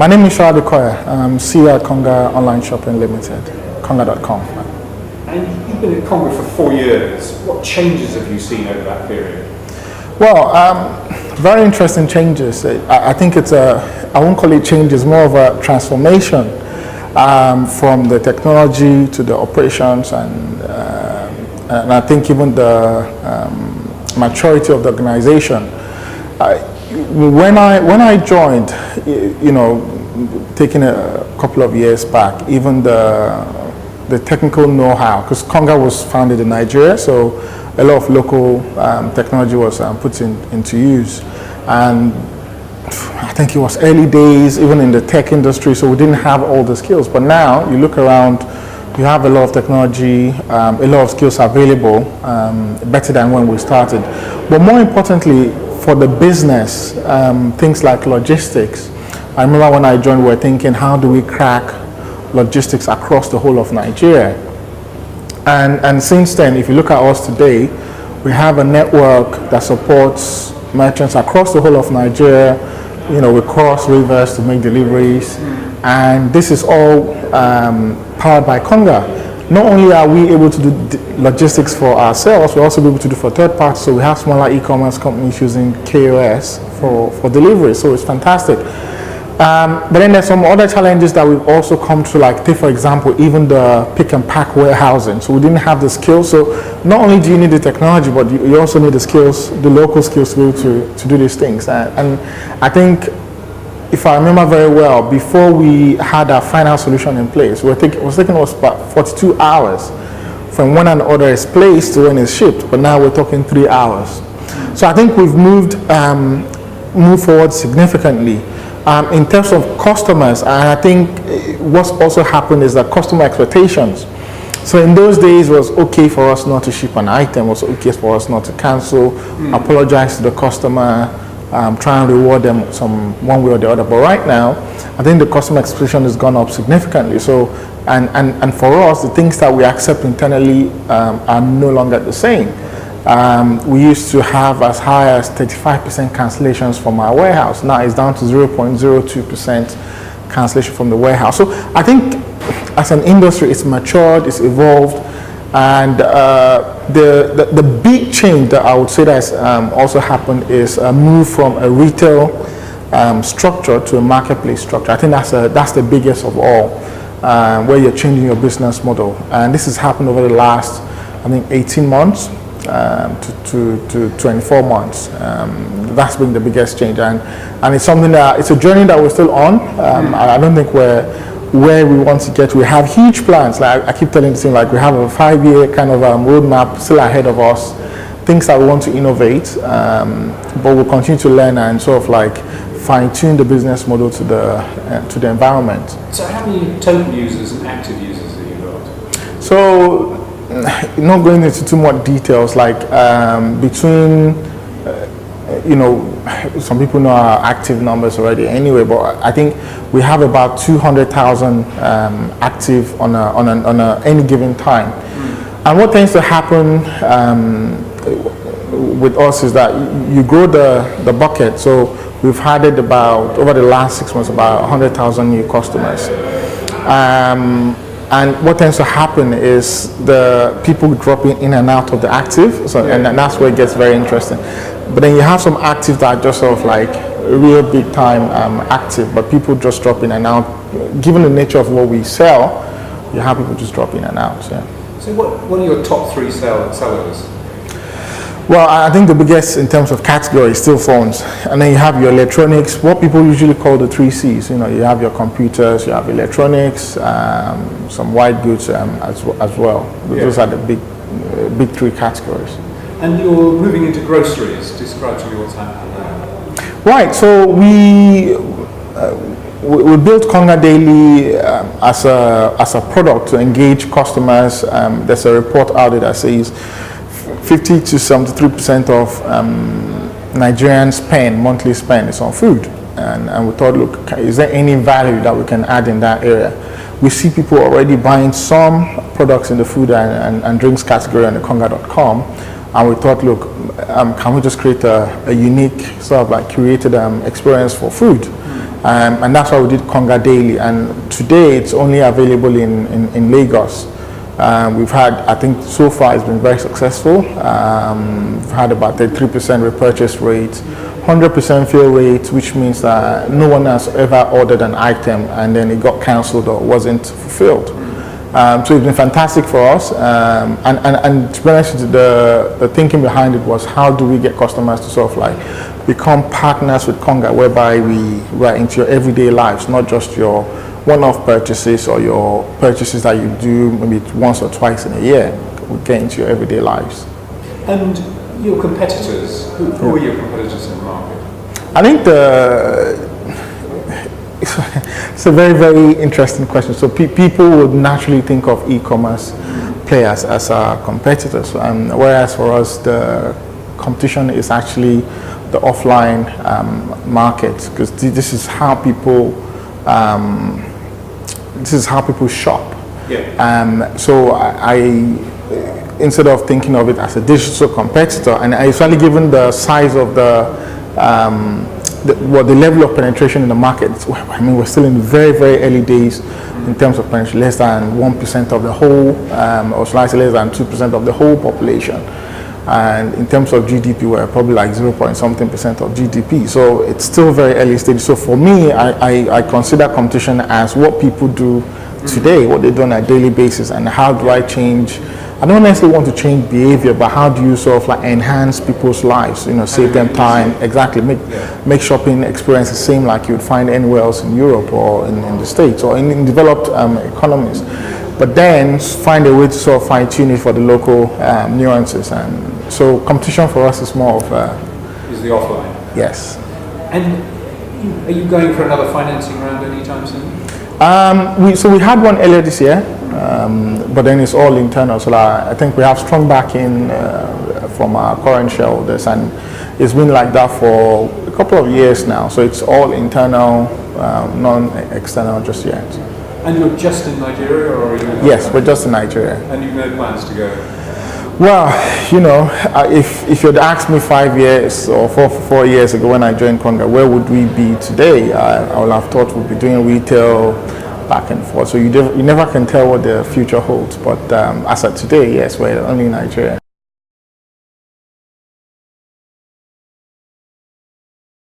My name is Shola Adekoya. I'm CEO at Konga Online Shopping Limited, Konga.com. And you've been at Konga for 4 years. What changes have you seen over that period? Well, very interesting changes. I think I won't call it changes, more of a transformation from the technology to the operations, and I think even the maturity of the organization. When I joined, taking a couple of years back, even the technical know-how, because Konga was founded in Nigeria, so a lot of local technology was put into use, and I think it was early days, even in the tech industry, so we didn't have all the skills. But now you look around, you have a lot of technology, a lot of skills available, better than when we started. But more importantly, for the business, things like logistics. I remember when I joined, we were thinking, how do we crack logistics across the whole of Nigeria? And since then, if you look at us today, we have a network that supports merchants across the whole of Nigeria. We cross rivers to make deliveries, and this is all powered by Konga. Not only are we able to do logistics for ourselves, we're also able to do for third parties. So we have smaller e-commerce companies using KOS for delivery. So it's fantastic. But then there's some other challenges that we've also come to, like, take for example, even the pick and pack warehousing. So we didn't have the skills. So not only do you need the technology, but you also need the skills, the local skills to be able to do these things. And I think, if I remember very well, before we had our final solution in place, it was taking us about 42 hours from when an order is placed to when it's shipped, but now we're talking 3 hours. So I think we've moved forward significantly. In terms of customers, and I think what's also happened is that customer expectations. So in those days, it was okay for us not to ship an item, it was okay for us not to cancel, apologize to the customer, try and reward them one way or the other. But right now, I think the customer expectation has gone up significantly. So, and for us, the things that we accept internally are no longer the same. We used to have as high as 35% cancellations from our warehouse. Now it's down to 0.02% cancellation from the warehouse. So I think as an industry, it's matured, it's evolved, and the big change that I would say that has also happened is a move from a retail structure to a marketplace structure. I think that's the biggest of all, where you're changing your business model. And this has happened over the last, I think, 18 months to 24 months. That's been the biggest change, and it's something it's a journey that we're still on. I don't think we're where we want to get. We have huge plans. Like I keep telling the team, like we have a 5-year kind of roadmap still ahead of us, things that we want to innovate, but we'll continue to learn and sort of like fine-tune the business model to the environment. So how many total users and active users have you got? So, not going into too much details, like between, some people know our active numbers already anyway, but I think we have about 200,000 active on any given time. And what tends to happen with us is that you grow the bucket. So we've added about, over the last 6 months, about 100,000 new customers. And what tends to happen is the people dropping in and out of the active, and that's where it gets very interesting. But then you have some active that are just sort of like real big time active, but people just drop in and out. Given the nature of what we sell, you have people just drop in and out. Yeah. So what are your top 3 sellers? Well, I think the biggest in terms of category is still phones, and then you have your electronics, what people usually call the 3 C's. You have your computers, you have electronics, some white goods as well. Those are the big 3 categories. And you're moving into groceries. Describe to me what's happening there. Right. So we built Konga Daily as a product to engage customers. There's a report out there that says 50 to 73% of Nigerians' monthly spend is on food. And we thought, look, is there any value that we can add in that area? We see people already buying some products in the food and drinks category on the Konga.com. And we thought, look, can we just create a unique sort of like curated experience for food? And that's why we did Konga Daily. And today it's only available in Lagos. We've had, I think so far it's been very successful. We've had about 33% repurchase rate, 100% fill rate, which means that no one has ever ordered an item and then it got cancelled or wasn't fulfilled. So it's been fantastic for us. And to be honest, the thinking behind it was how do we get customers to sort of like become partners with Konga, whereby we are into your everyday lives, not just your one-off purchases or your purchases that you do maybe once or twice in a year. We get into your everyday lives. And your competitors, who are your competitors in the market? I think it's a very, very interesting question. So people would naturally think of e-commerce players as our competitors, whereas for us the competition is actually the offline market, because this is how people shop. Yeah. So I instead of thinking of it as a digital competitor, and especially given the size of the level of penetration in the market, I mean, we're still in very, very early days in terms of penetration, less than 1% of the whole, or slightly less than 2% of the whole population. And in terms of GDP, we're probably like 0.something% of GDP. So it's still very early stage. So for me, I consider competition as what people do today, what they do on a daily basis, and how do I change. I don't necessarily want to change behavior, but how do you sort of like enhance people's lives, you know, save them time, exactly, make shopping experience the same like you'd find anywhere else in Europe or in the States or in developed economies. But then find a way to sort of fine tune it for the local nuances. And so competition for us is more of is the offline. Yes. And are you going for another financing round anytime soon? We had one earlier this year, but then it's all internal. So I think we have strong backing from our current shareholders, and it's been like that for a couple of years now. So it's all internal, non-external just yet. And you're just in Nigeria, or are you? Yes, we're just in Nigeria. And you've no plans to go? Well, you know, if you'd asked me 5 years or 4 years ago when I joined Konga, where would we be today? I would have thought we'd be doing retail back and forth. So you never can tell what the future holds. But as of today, yes, we're only in Nigeria.